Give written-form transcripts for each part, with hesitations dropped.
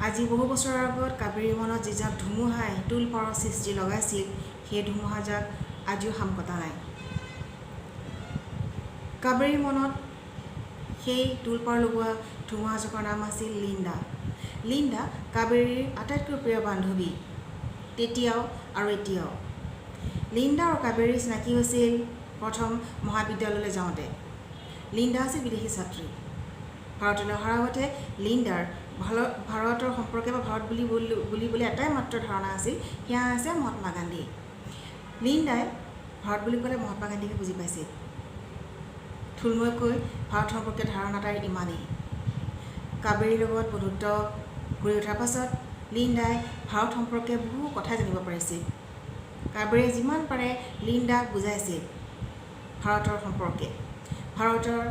আজি বহু বছৰৰ আগত কাবেৰীৰ মনত যিজাক ধুমুহাই তুল পাৰৰ সৃষ্টি লগাইছিল, সেই ধুমুহাজাক আজিও শাম কটা নাই। কাবেৰীৰ মনত সেই তুল পাৰ লগোৱা ধুমুহাজাকৰ নাম আছিল লিণ্ডা। লিণ্ডা কাবেৰীৰ আটাইতকৈ প্ৰিয় বান্ধৱী, তেতিয়াও আৰু এতিয়াও। লিণ্ডা আৰু কাবেৰীৰ চিনাকি হৈছিল প্ৰথম মহাবিদ্যালয়লৈ যাওঁতে। লিণ্ডা আছিল বিদেশী ছাত্ৰী। ভাৰতলৈ অহাৰ আগতে লিণ্ডাৰ ভাৰতৰ সম্পৰ্কে বা ভাৰত বুলিবলৈ এটাই মাত্ৰ ধাৰণা আছিল, সেয়া আছে মহাত্মা গান্ধী। লিণ্ডাই ভাৰত বুলি ক'লে মহাত্মা গান্ধীকে বুজি পাইছিল। থুলমূলকৈ ভাৰত সম্পৰ্কে ধাৰণা তাইৰ ইমানেই। কাবেৰীৰ লগত বন্ধুত্ব গঢ়ি উঠাৰ পাছত লিণ্ডাই ভাৰত সম্পৰ্কে বহু কথাই জানিব পাৰিছিল। কাবেৰীয়ে যিমান পাৰে লিণ্ডাক বুজাইছিল ভাৰতৰ সম্পৰ্কে, ভাৰতৰ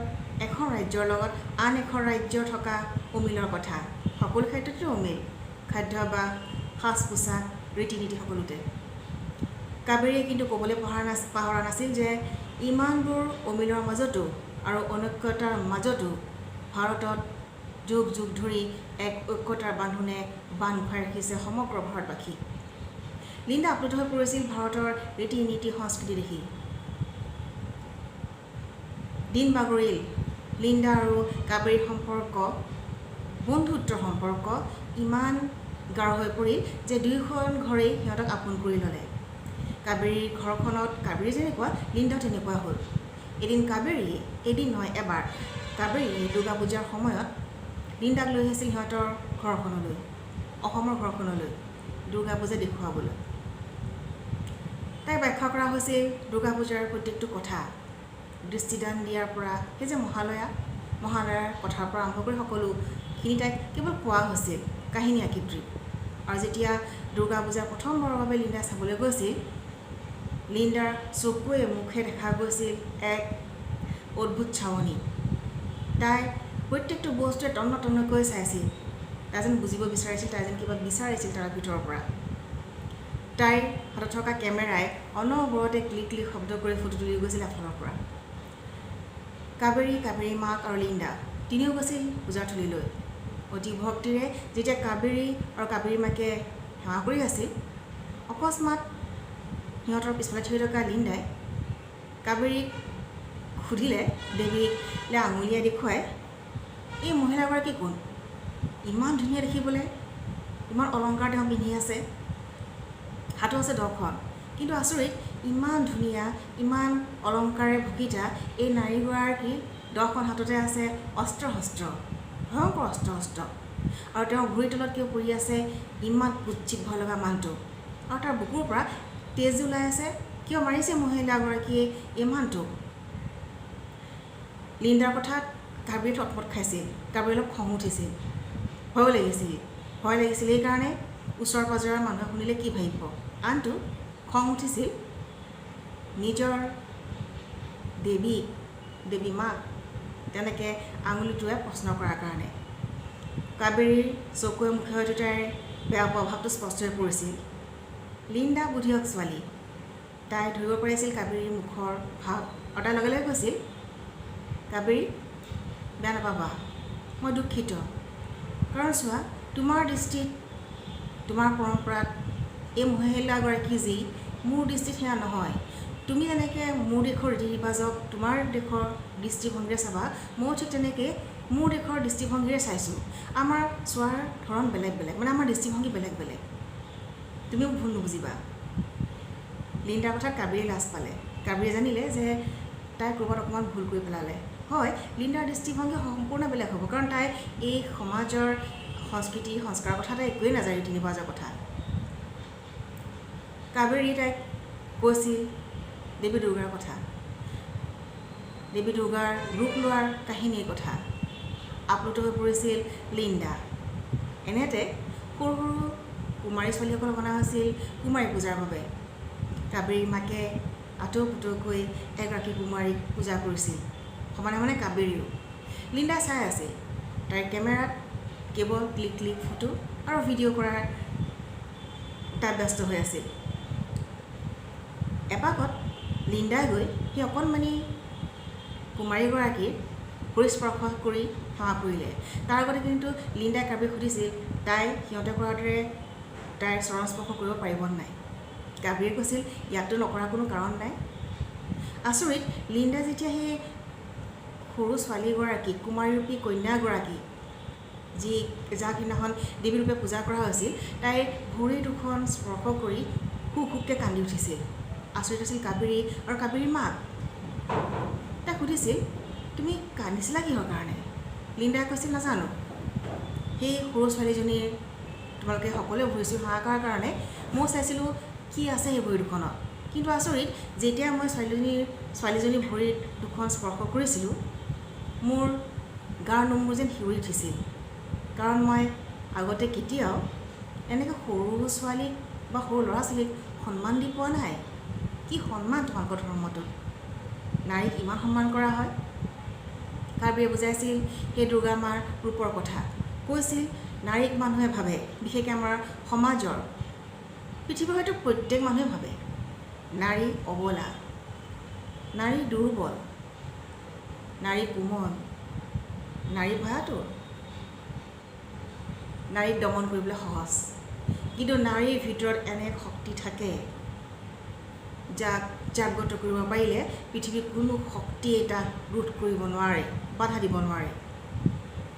এখন ৰাজ্যৰ লগত আন এখন ৰাজ্যৰ থকা অমিলৰ কথা। সকলো ক্ষেত্ৰতে অমিল, খাদ্যাভ্যাস, সাজ পোছাক, ৰীতি নীতি সকলোতে। কাবেৰীয়ে কিন্তু ক'বলৈ পাহৰা নাছিল যে ইমানবোৰ অমিলৰ মাজতো আৰু অনৈক্যতাৰ মাজতো ভাৰতত যুগ যুগ ধৰি এক ঐক্যতাৰ বান্ধোনে বান্ধ খুৱাই ৰাখিছে সমগ্ৰ ভাৰতবাসী। লিণ্ডা আপ্লুত হৈ পৰিছিল ভাৰতৰ ৰীতি নীতি সংস্কৃতি দেখি। দিন বাগৰিল লিণ্ডা আৰু কাবেৰীৰ সম্পৰ্ক, বন্ধুত্বৰ সম্পৰ্ক ইমান গাঢ় হৈ পৰিল যে দুয়োখন ঘৰেই সিহঁতক আপোন কৰি ল'লে। কাবেৰীৰ ঘৰখনত কাবেৰী যেনেকুৱা, লিণ্ডাও তেনেকুৱা হ'ল। এদিন নহয় এবাৰ কাবেৰীয়ে দুৰ্গা পূজাৰ সময়ত লিণ্ডাক লৈ আহিছিল সিহঁতৰ ঘৰখনলৈ, অসমৰ ঘৰখনলৈ দুৰ্গা পূজা দেখুৱাবলৈ। তাইক ব্যাখ্যা কৰা হৈছিল দুৰ্গা পূজাৰ প্ৰত্যেকটো কথা, দৃষ্টিদান দিয়াৰ পৰা সেই যে মহালয়াৰ কথাৰ পৰা আৰম্ভ কৰি সকলোখিনি তাইক কেৱল কোৱা হৈছিল কাহিনী আকৃতিত। আৰু যেতিয়া দুৰ্গা পূজা প্ৰথমবাৰৰ বাবে লিণ্ডাই চাবলৈ গৈছিল, লিণ্ডাৰ চকুৱে মুখে দেখা গৈছিল এক অদ্ভুত চাৱনি। তাই প্ৰত্যেকটো বস্তুৱে তন্ন তন্নকৈ চাইছিল। তাই যেন বুজিব বিচাৰিছিল, তাই যেন কিবা বিচাৰিছিল তাৰ ভিতৰৰ পৰা। তাইৰ হাতত থকা কেমেৰাই অনবৰতে ক্লিক ক্লিক শব্দ কৰি ফটো তুলি গৈছিল এফালৰ পৰা। কাবেৰী মাক আৰু লিণ্ডা তিনিও গৈছিল পূজাৰ থলীলৈ। অতি ভক্তিৰে যেতিয়া কাবেৰী আৰু কাবেৰী মাকে সেৱা কৰি আছিল, অকস্মাত সিহঁতৰ পিছফালে থৈ থকা লিণ্ডাই কাবেৰীক সুধিলে, দেৱীকলৈ আঙুলিয়াই দেখুৱাই, এই মহিলাগৰাকী কোন? ইমান ধুনীয়া দেখিবলৈ, ইমান অলংকাৰ তেওঁ পিন্ধি আছে, হাতো আছে 10খন, কিন্তু আচৰিত ইমান ধুনীয়া, ইমান অলংকাৰে ভূষিতা এই নাৰীগৰাকীৰ 10খন হাততে আছে অস্ত্ৰ শস্ত্ৰ, ভয়ংকৰ অস্ত্ৰ শস্ত্ৰ। আৰু তেওঁৰ ভৰিৰ তলত কিয় পৰি আছে ইমান কুৎসিত ভয় লগা মানুহটো, আৰু তাৰ বুকুৰ পৰা তেজ ওলাই আছে। কিয় মাৰিছে মহিলাগৰাকীয়ে ইমানটো? লিণ্ডাৰ কথাত কাবেৰী থতমত খাইছিল। কাবেৰী অলপ খং উঠিছিল, ভয় লাগিছিল এইকাৰণে ওচৰ পাজৰৰ মানুহে শুনিলে কি ভাবিব। আনটো খং উঠিছিল নিজৰ দেৱী মাক তেনেকৈ আঙুলিটোৱে প্ৰশ্ন কৰাৰ কাৰণে। কাবেৰীৰ চকুৱে মুখে হয়তো তাইৰ বেয়া প্ৰভাৱটো স্পষ্ট হৈ পৰিছিল। লিণ্ডা বুদ্ধিয়ক ছোৱালী, তাই ধৰিব পাৰিছিল কাবেৰীৰ মুখৰ ভাৱ, আৰু তাই লগে লগে কৈছিল, কাবেৰী বেয়া নাপাবা, মই দুখিত। কাৰণ চোৱা, তোমাৰ দৃষ্টিত, তোমাৰ পৰম্পৰাত এই মহিলাগৰাকী যি, মোৰ দৃষ্টিত সেয়া নহয়। তুমি যেনেকৈ মোৰ দেশৰ ৰীতি ৰিবাজক তোমাৰ দেশৰ দৃষ্টিভংগীৰে চাবা, ময়ো ঠিক তেনেকৈ মোৰ দেশৰ দৃষ্টিভংগীৰে চাইছোঁ। আমাৰ চোৱাৰ ধৰণ বেলেগ বেলেগ, মানে আমাৰ দৃষ্টিভংগী বেলেগ বেলেগ। তুমিও ভুল নুবুজিবা। লিণ্ডাৰ কথাত কাবেৰীয়ে লাজ পালে। কাবেৰীয়ে জানিলে যে তাই ক'ৰবাত অকণমান ভুল কৰি পেলালে। হয়, লিণ্ডাৰ দৃষ্টিভংগী সম্পূৰ্ণ বেলেগ হ'ব, কাৰণ তাই এই সমাজৰ সংস্কৃতি সংস্কাৰৰ কথা তাই একোৱেই নাজানে, ৰীতি ৰিবাজৰ কথা। কাবেৰী তাইক কৈছিল দেৱী দুৰ্গাৰ কথা, দেৱী দুৰ্গাৰ ৰূপ লোৱাৰ কাহিনীৰ কথা। আপ্লুত হৈ পৰিছিল লিণ্ডা। এনেতে সৰু সৰু কুমাৰী ছোৱালীসকলক অনা হৈছিল কুমাৰী পূজাৰ বাবে। কাবেৰীৰ মাকে আতৌপুতৌকৈ এগৰাকী কুমাৰীক পূজা কৰিছিল, সমানে কাবেৰীও। লিণ্ডাই চাই আছিল। তাইৰ কেমেৰাত কেৱল ক্লিক ক্লিক ফটো আৰু ভিডিঅ' কৰাৰ তাই ব্যস্ত হৈ আছিল। এপাকত লিণ্ডাই গৈ সেই অকণমানি কুমাৰীগৰাকীৰ ভৰি স্পৰ্শ কৰি সেৱা কৰিলে। তাৰ আগতে কিন্তু লিণ্ডাই কাবেৰীক সুধিছিল তাই সিহঁতে কৰাৰ দৰে তাইৰ চৰণ স্পৰ্শ কৰিব পাৰিব নাই। কাবেৰীয়ে কৈছিল ইয়াততো নকৰা কোনো কাৰণ নাই। আচৰিত, লিণ্ডা যেতিয়া সেই সৰু ছোৱালীগৰাকী কুমাৰীৰূপী কন্যাগৰাকী যাক সিদিনাখন দেৱীৰূপে পূজা কৰা হৈছিল, তাইৰ ভৰি দুখন স্পৰ্শ কৰি হুক হুককৈ কান্দি উঠিছিল। আচৰিত আছিল কাবেৰী আৰু কাবেৰীৰ মাক। তাই সুধিছিল তুমি কান্দিছিলা কিহৰ কাৰণে? লিণ্ডাই কৈছিল নাজানো, সেই সৰু ছোৱালীজনীৰ তোমালোকে সকলোৱে ভৰি চুই সেৱা কৰাৰ কাৰণে মই চাইছিলোঁ কি আছে সেই ভৰি দুখনত। কিন্তু আচৰিত, যেতিয়া মই ছোৱালীজনীৰ ভৰি দুখন স্পৰ্শ কৰিছিলোঁ মোৰ গাৰ নোমবোৰ যেন শিয়ৰি উঠিছিল। কাৰণ মই আগতে কেতিয়াও এনেকৈ সৰু ছোৱালীক বা সৰু ল'ৰা ছোৱালীক সন্মান দি পোৱা নাই। কি সন্মান তোমালোকৰ ধৰ্মটোত? নাৰীক ইমান সন্মান কৰা হয়? কাবেৰীয়ে বুজাইছিল সেই দুৰ্গা মাৰ ৰূপৰ কথা। কৈছিল নাৰীক মানুহে ভাবে, বিশেষকৈ আমাৰ সমাজৰ, পৃথিৱীৰ হয়তো প্ৰত্যেক মানুহে ভাবে নাৰী অবলা, নাৰী দুৰ্বল, নাৰী কোমল, নাৰী ভয়াতুৰ, নাৰীক দমন কৰিবলৈ সহজ। কিন্তু নাৰীৰ ভিতৰত এনে এক শক্তি থাকে যাক জাগ্ৰত কৰিব পাৰিলে পৃথিৱীৰ কোনো শক্তিয়ে তাক ৰোধ কৰিব নোৱাৰে, বাধা দিব নোৱাৰে।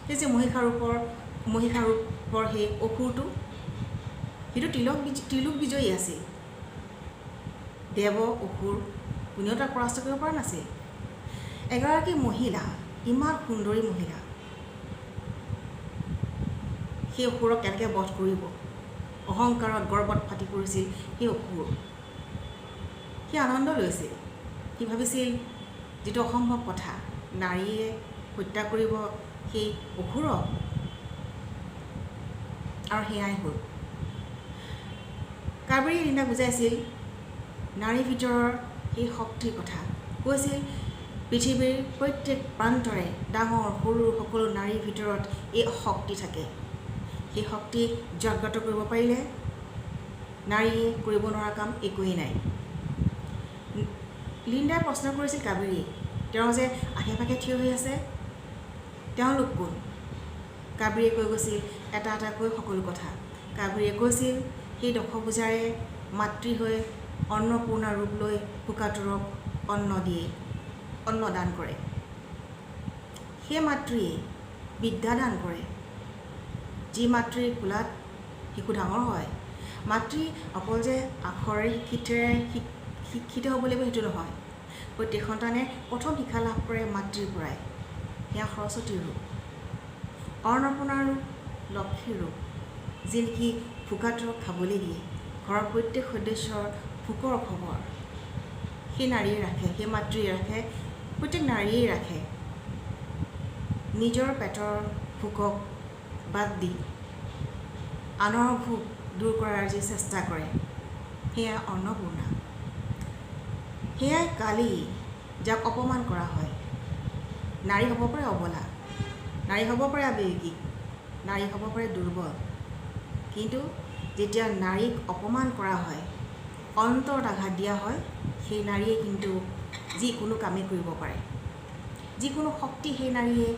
সেই যে মহিষাৰূপৰ সেই অসুৰটো, সেইটো ত্ৰিলোক বিজয়ী আছিল। দেৱ অসুৰ কোনেও তাক পৰাস্ত কৰিব পৰা নাছিল। এগৰাকী মহিলা, ইমান সুন্দৰী মহিলা, সেই অসুৰক কেনেকৈ বধ কৰিব? অহংকাৰত গৰ্বত ফাটি পৰিছিল সেই অসুৰ। সি আনন্দ লৈছিল। সি ভাবিছিল যিটো অসম্ভৱ কথা, নাৰীয়ে হত্যা কৰিব সেই অসুৰক, আৰু সেয়াই হ'ল। কাবেৰীয়ে লিণ্ডাক বুজাইছিল নাৰীৰ ভিতৰৰ সেই শক্তিৰ কথা। কৈছিল পৃথিৱীৰ প্ৰত্যেক প্ৰান্তৰে ডাঙৰ সৰু সকলো নাৰীৰ ভিতৰত এই শক্তি থাকে। সেই শক্তিক জাগ্ৰত কৰিব পাৰিলে নাৰীয়ে কৰিব নোৱাৰা কাম একোৱেই নাই। লিণ্ডাই প্ৰশ্ন কৰিছিল কাবেৰীক, তেওঁ যে আশে পাশে থিয় হৈ আছে তেওঁলোক কোন? কাবেৰীয়ে কৈ গৈছিল এটা এটাকৈ সকলো কথা। কাবেৰীয়ে কৈছিল সেই দশভুজাৰে মাতৃ হৈ অন্নপূৰ্ণা ৰূপ লৈ ভোকাতুৰক অন্ন দান কৰে। সেই মাতৃয়ে বিদ্যা দান কৰে। যি মাতৃৰ কোলাত শিশু ডাঙৰ হয়, মাতৃ অকল যে আখৰে শিক্ষিত হ'ব লাগিব সেইটো নহয়। প্ৰত্যেক সন্তানে প্ৰথম শিক্ষা লাভ কৰে মাতৃৰ পৰাই। সেয়া সৰস্বতীৰ ৰূপ, অন্নপূৰ্ণাৰ ৰূপ, লক্ষ্মীৰ ৰূপ, যি নেকি ভোকাতুৰক খাবলৈ দিয়ে। ঘৰৰ প্ৰত্যেক সদস্যৰ ভোকৰ খবৰ সেই নাৰীয়ে ৰাখে, সেই মাতৃয়ে ৰাখে, প্ৰত্যেক নাৰীয়ে ৰাখে। নিজৰ পেটৰ ভোকক বাদ দি আনৰ ভোক দূৰ কৰাৰ যি চেষ্টা কৰে সেয়া অন্নপূৰ্ণা। সেয়াই কালী, যাক অপমান কৰা হয়। নাৰী হ'ব পাৰে অবলা, নাৰী হ'ব পাৰে আৱেগিক, নাৰী হ'ব পাৰে দুৰ্বল, কিন্তু যেতিয়া নাৰীক অপমান কৰা হয়, অন্তৰত আঘাত দিয়া হয়, সেই নাৰীয়ে কিন্তু যিকোনো কামেই কৰিব পাৰে। যিকোনো শক্তি সেই নাৰীয়ে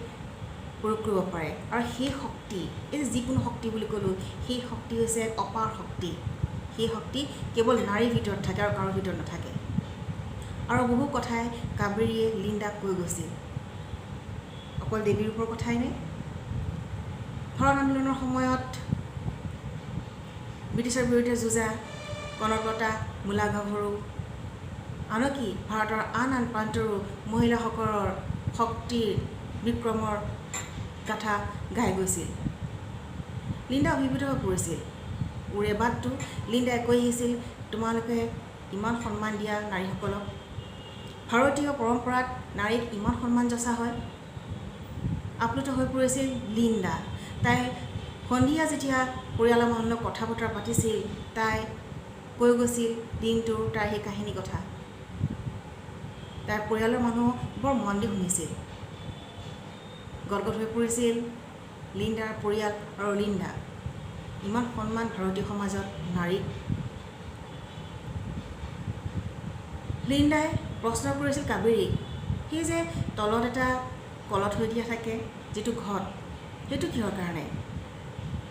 প্ৰয়োগ কৰিব পাৰে। আৰু সেই শক্তি, এই যে যিকোনো শক্তি বুলি ক'লোঁ, সেই শক্তি হৈছে এক অপাৰ শক্তি। সেই শক্তি কেৱল নাৰীৰ ভিতৰত থাকে আৰু কাৰো ভিতৰত নাথাকে। আৰু বহু কথাই কাবেৰীয়ে লিণ্ডাক কৈ গৈছিল। অকল দেৱীৰ ৰূপৰ কথাই নে? ভাৰত আন্দোলনৰ সময়ত ব্ৰিটিছৰ বিৰুদ্ধে যুঁজা কনকলতা, মূলা গাভৰু, আনকি ভাৰতৰ আন প্ৰান্তৰো মহিলাসকলৰ শক্তিৰ বিক্ৰমৰ গাথা গাই গৈছিল। লিণ্ডা অভিভূত হৈ পৰিছিল। উৰে বাটটো লিণ্ডাই কৈ আহিছিল তোমালোকে ইমান সন্মান দিয়া নাৰীসকলক, ভাৰতীয় পৰম্পৰাত নাৰীক ইমান সন্মান যচা হয়। আপ্লুত হৈ পৰিছিল লিণ্ডা। তাই সন্ধিয়া যেতিয়া পৰিয়ালৰ মানুহৰ লগত কথা বতৰা পাতিছিল, তাই কৈ গৈছিল দিনটোৰ তাইৰ সেই কাহিনী কথা। তাইৰ পৰিয়ালৰ মানুহ বৰ মন দি শুনিছিল। গদগদ হৈ পৰিছিল লিণ্ডাৰ পৰিয়াল আৰু লিণ্ডা। ইমান সন্মান ভাৰতীয় সমাজত নাৰীক। লিণ্ডাই প্ৰশ্ন কৰিছিল কাবেৰীক, সেই যে তলত এটা কলত হৈ দিয়া থাকে যিটো ঘট, সেইটো কিহৰ কাৰণে?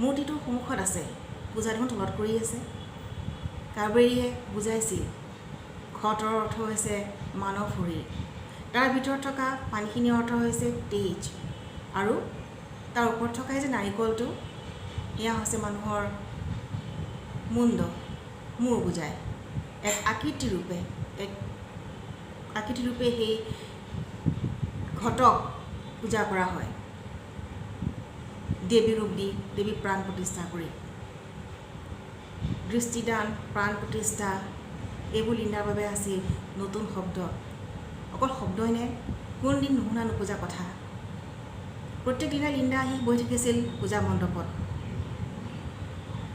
মূৰ্তিটো সন্মুখত আছে, পূজা দেখোন তলত কৰি আছে। কাবেৰীয়ে বুজাইছিল ঘটৰ অৰ্থ হৈছে মানৱ শৰীৰ, তাৰ ভিতৰত থকা পানীখিনিৰ অৰ্থ হৈছে তেজ, আৰু তাৰ ওপৰত থকা যে নাৰিকলটো, এয়া হৈছে মানুহৰ মুণ্ড, মূৰ বুজায়। এক আকৃতি ৰূপে সেই ঘটক পূজা কৰা হয়, দেৱী ৰূপ দি, দেৱী প্ৰাণ প্ৰতিষ্ঠা কৰি। দৃষ্টিদান, প্ৰাণ প্ৰতিষ্ঠা, এইবোৰ লিণ্ডাৰ বাবে আছিল নতুন শব্দ। অকল শব্দই নে, কোনদিন নুশুনা নুপুজা কথা। প্ৰত্যেক দিনাই লিণ্ডা আহি বহি থাকিছিল পূজা মণ্ডপত।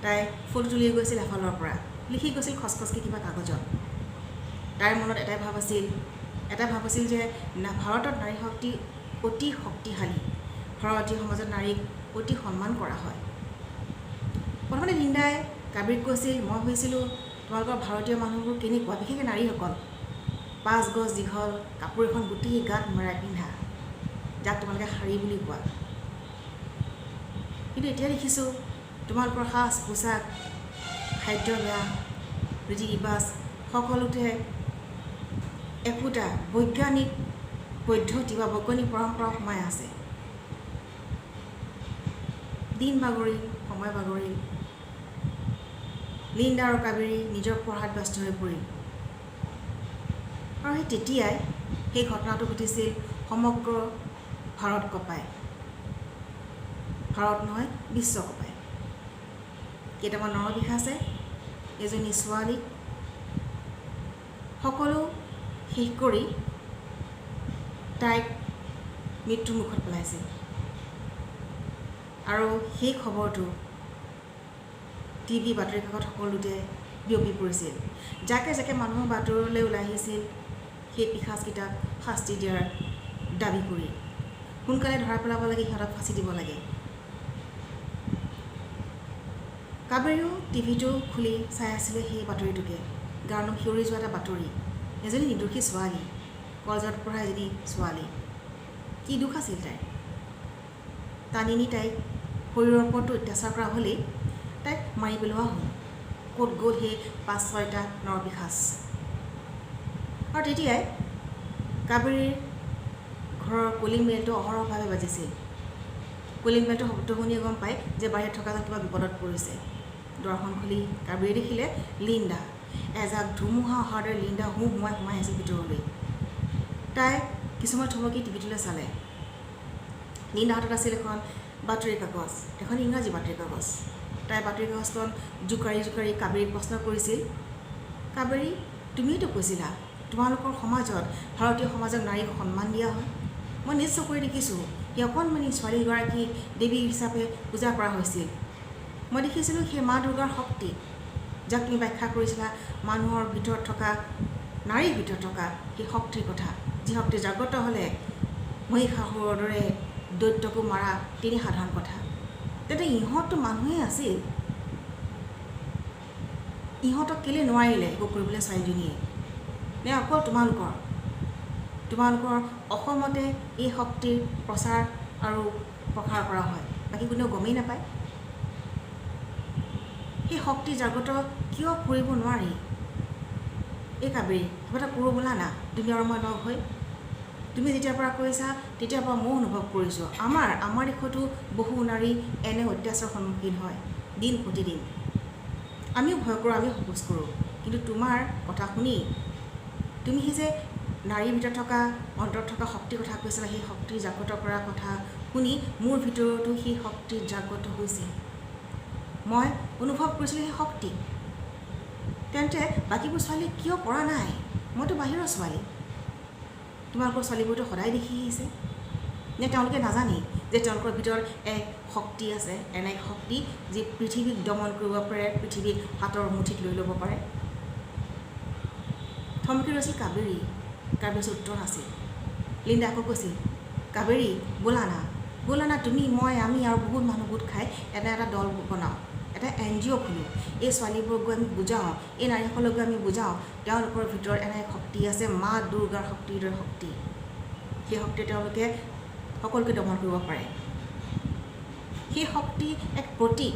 তাই ফটো তুলি গৈছিল এফালৰ পৰা, লিখি গৈছিল খচখচকৈ কিবা কাগজত। তাইৰ মনত এটাই ভাৱ আছিল যে ভাৰতত নাৰী শক্তি অতি শক্তিশালী, ভাৰতীয় সমাজত নাৰীক অতি সন্মান কৰা হয়। প্ৰথমতে লিণ্ডাই কাবেৰীক কৈছিল, মই ভাবিছিলোঁ তোমালোকৰ ভাৰতীয় মানুহবোৰ কেনেকুৱা, বিশেষকৈ নাৰীসকল 5 গজ দীঘল কাপোৰ এখন গোটেই গাত মৰাই পিন্ধা, যাক তোমালোকে শাৰী বুলি কোৱা। কিন্তু এতিয়া দেখিছোঁ তোমালোকৰ সাজ পোছাক, খাদ্যাভ্যাস, ৰীতি ৰিবাজ সকলোতে একোটা বৈজ্ঞানিক পদ্ধতি বা বৈজ্ঞানিক পৰম্পৰা সোমাই আছে। দিন বাগৰিল, সময় বাগৰিল, লিণ্ডা আৰু কাবেৰী নিজৰ পঢ়াত ব্যস্ত হৈ পৰিল। আৰু সেই তেতিয়াই সেই ঘটনাটো ঘটিছিল সমগ্ৰ ভাৰত কঁপাই, ভাৰত নহয় বিশ্ব কঁপাই। কেইটামান নৰবিষাসে এজনী ছোৱালীক সকলো শেষ কৰি তাইক মৃত্যুৰ মুখত পেলাইছিল। আৰু সেই খবৰটো টিভি, বাতৰি কাকত সকলোতে বিয়পি পৰিছিল। যাকে যাকে মানুহৰ বাতৰিলৈ ওলাই আহিছিল সেই পিশাচকেইটাক শাস্তি দিয়াৰ দাবী কৰি, সোনকালে ধৰা পেলাব লাগে, সিহঁতক ফাঁচি দিব লাগে। কাবেৰীও টিভিটো খুলি চাই আছিলে সেই বাতৰিটোকে। গাৰ নোম শিয়ৰি যোৱা এটা বাতৰি। এজনী নিৰ্দোষী ছোৱালী, কলেজত পঢ়া এজনী ছোৱালী, কি দুখ আছিল তাইৰ? টানি নি তাইক শৰীৰৰ ওপৰতো অত্যাচাৰ কৰা হ'লেই তাইক মাৰি পেলোৱা হ'ল। ক'ত গ'ল সেই 5-6টা নৰপিশাচ? আৰু তেতিয়াই কাবেৰীৰ ঘৰৰ কলিং বেলটো অহৰহভাৱে বাজিছিল। কলিং বেলটো শব্দ শুনিয়ে গম পায় যে বাহিৰত থকা যেন কিবা বিপদত পৰিছে। দুৱাৰখন খুলি কাবেৰীয়ে দেখিলে লিণ্ডা। এজাক ধুমুহা অহাৰ দৰে লিণ্ডা সোমাই আহিছিল ভিতৰলৈ। তাই কিছুমান থমকি টিভিটোলৈ চালে। লিণ্ডাৰ হাতত আছিল এখন বাতৰি কাগজ, এখন ইংৰাজী বাতৰি কাগজ। তাই বাতৰি কাগজখন জোকাৰি জোকাৰি কাবেৰীক প্ৰশ্ন কৰিছিল, কাবেৰী, তুমিতো কৈছিলা তোমালোকৰ সমাজত, ভাৰতীয় সমাজক নাৰীক সন্মান দিয়া হয়। মই নিজ চকুৰে দেখিছোঁ সেই অকণমানি ছোৱালীগৰাকীক দেৱী হিচাপে পূজা কৰা হৈছিল। মই দেখিছিলোঁ সেই মা দুৰ্গাৰ শক্তি, যাক তুমি ব্যাখ্যা কৰিছিলা মানুহৰ ভিতৰত থকা, নাৰীৰ ভিতৰত থকা সেই শক্তিৰ কথা, যি শক্তি জাগ্ৰত হ'লে মহিষাসুৰৰ দৰে দৈত্যকো মাৰা তিনি সাধাৰণ কথা। তেন্তে ইহঁততো মানুহেই আছিল, ইহঁতক কেলৈ নোৱাৰিলে একো কৰিবলৈ ছোৱালীজনীয়ে? নে অকল তোমালোকৰ অসমতে এই শক্তিৰ প্ৰচাৰ আৰু প্ৰসাৰ কৰা হয়, বাকী কোনেও গমেই নাপায়? সেই শক্তি জাগ্ৰত কিয় কৰিব নোৱাৰি? এই কাবেৰী, কিবা এটা কৰোঁ বোলা না, তুমি আৰু মই লগ হৈ। তুমি যেতিয়াৰ পৰা কৈছা তেতিয়াৰ পৰা ময়ো অনুভৱ কৰিছোঁ আমাৰ দেশতো বহু নাৰী এনে অত্যাচাৰৰ সন্মুখীন হয় দিন প্ৰতিদিন। আমিও ভয় কৰোঁ, আমিও সপোজ কৰোঁ, কিন্তু তোমাৰ কথা শুনি, তুমি সেই যে নাৰীৰ ভিতৰত থকা, অন্তৰত থকা শক্তিৰ কথা কৈছিলা, সেই শক্তি জাগ্ৰত কৰাৰ কথা শুনি মোৰ ভিতৰতো সেই শক্তি জাগ্ৰত হৈছিল। মই অনুভৱ কৰিছিলোঁ সেই শক্তি। তেন্তে বাকীবোৰ ছোৱালীয়ে কিয় পৰা নাই? মইতো বাহিৰৰ ছোৱালী, তোমালোকৰ ছোৱালীবোৰতো সদায় দেখি আহিছে। নে তেওঁলোকে নাজানেই যে তেওঁলোকৰ ভিতৰত এক শক্তি আছে, এনে এক শক্তি যি পৃথিৱীক দমন কৰিব পাৰে, পৃথিৱীক হাতৰ মুঠিত লৈ ল'ব পাৰে? থমকি ৰৈছিল কাবেৰী। কাবেৰীৰ উত্তৰ নাছিল। লিণ্ডা আকৌ কৈছিল, কাবেৰী, বোলা না, তুমি, মই, আমি আৰু বহুত মানুহ গোট খাই এটা দল বনাওঁ, এটা NGO খোলোঁ। এই ছোৱালীবোৰক গৈ আমি বুজাওঁ, এই নাৰীসকলক গৈ আমি বুজাওঁ তেওঁলোকৰ ভিতৰত এনে এক শক্তি আছে, মা দুৰ্গাৰ শক্তিৰ দৰে শক্তি। সেই শক্তি তেওঁলোকে সকলোকে দমন কৰিব পাৰে সেই শক্তি এক প্ৰতীক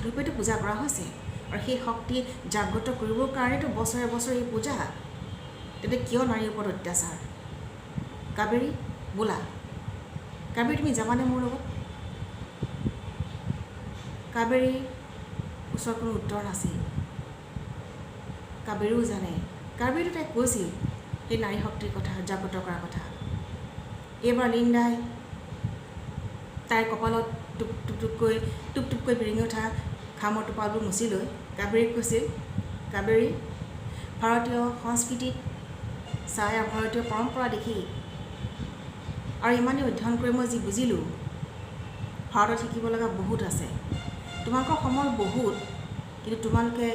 ৰূপেতো পূজা কৰা হৈছে আৰু সেই শক্তি জাগ্ৰত কৰিবৰ কাৰণেতো বছৰে বছৰে এই পূজা তেন্তে কিয় নাৰীৰ ওপৰত অত্যাচাৰ কাবেৰী বোলা কাবেৰী তুমি যাবানে মোৰ লগত কাবেৰীৰ ওচৰত কোনো উত্তৰ নাছিল কাবেৰীও জানে কাবেৰীটো তাইক কৈছিল সেই নাৰী শক্তিৰ কথা জাগ্ৰত কৰাৰ কথা এইবাৰ লিণ্ডাই তাইৰ কপালত টুপ টুপকৈ বিৰিঙি উঠা খামৰ টোপালবোৰ মুচি লৈ কাবেৰীক কৈছিল কাবেৰী ভাৰতীয় সংস্কৃতিত চাই আৰু ভাৰতীয় পৰম্পৰা দেখি আৰু ইমানেই অধ্যয়ন কৰি মই যি বুজিলোঁ ভাৰতত শিকিব লগা বহুত আছে তোমালোকৰ সময় বহুত কিন্তু তোমালোকে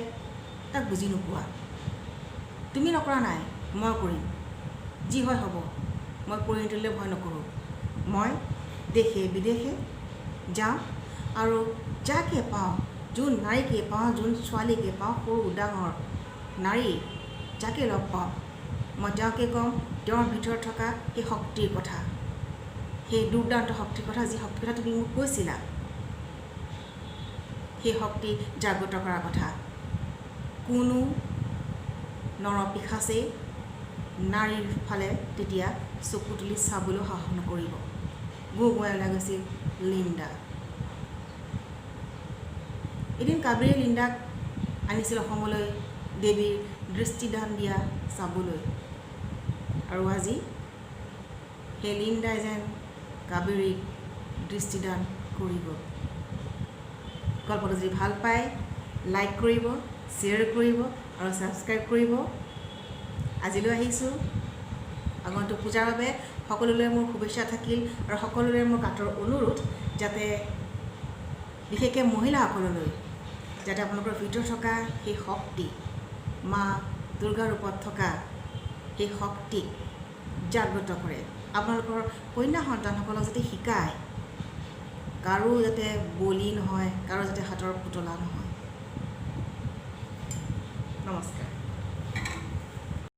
তাক বুজি নোপোৱা তুমি নকৰা নাই মই কৰিম যি হয় হ'ব মই পৰিণতিলৈ ভয় নকৰোঁ মই দেশে বিদেশে যাওঁ আৰু যাকে পাওঁ যোন নাৰীকে পাওঁ যোন ছোৱালীকে পাওঁ সৰু ডাঙৰ নাৰী যাকে লগ পাওঁ মই তেওঁকে কওঁ তেওঁৰ ভিতৰত থকা সেই শক্তিৰ কথা সেই দুৰ্দান্ত শক্তিৰ কথা যি শক্তিৰ কথা তুমি মোক কৈছিলা সেই শক্তি জাগ্ৰত কৰাৰ কথা কোনো নৰপিশাচেই নাৰীৰ ফালে তেতিয়া চকু তুলি চাবলৈ সাহস নকৰিব গুগুৱাই ওলাই গৈছিল লিণ্ডা এদিন কাবেৰীয়ে লিণ্ডাক আনিছিল অসমলৈ দেৱীৰ দৃষ্টিদান দিয়া চাবলৈ আৰু আজি সেই লিণ্ডাই যেন কাবেৰীক দৃষ্টিদান কৰিব গল্পটো যদি ভাল পায় লাইক কৰিব শ্বেয়াৰ কৰিব আৰু ছাবস্ক্ৰাইব কৰিব আজিলৈ আহিছোঁ আগন্তুক পূজাৰ বাবে সকলোলৈ মোৰ শুভেচ্ছা থাকিল আৰু সকলোৰে মোৰ কাটৰ অনুৰোধ যাতে বিশেষকৈ মহিলাসকললৈ যাতে আপোনালোকৰ ভিতৰত থকা সেই শক্তি মা দুৰ্গাৰ ৰূপত থকা সেই শক্তিক জাগ্ৰত কৰে আপোনালোকৰ কন্যা সন্তানসকলক যাতে শিকায় কাৰো যাতে বলি নহয় কাৰো যাতে হাতৰ পুতলা নহয় নমস্কাৰ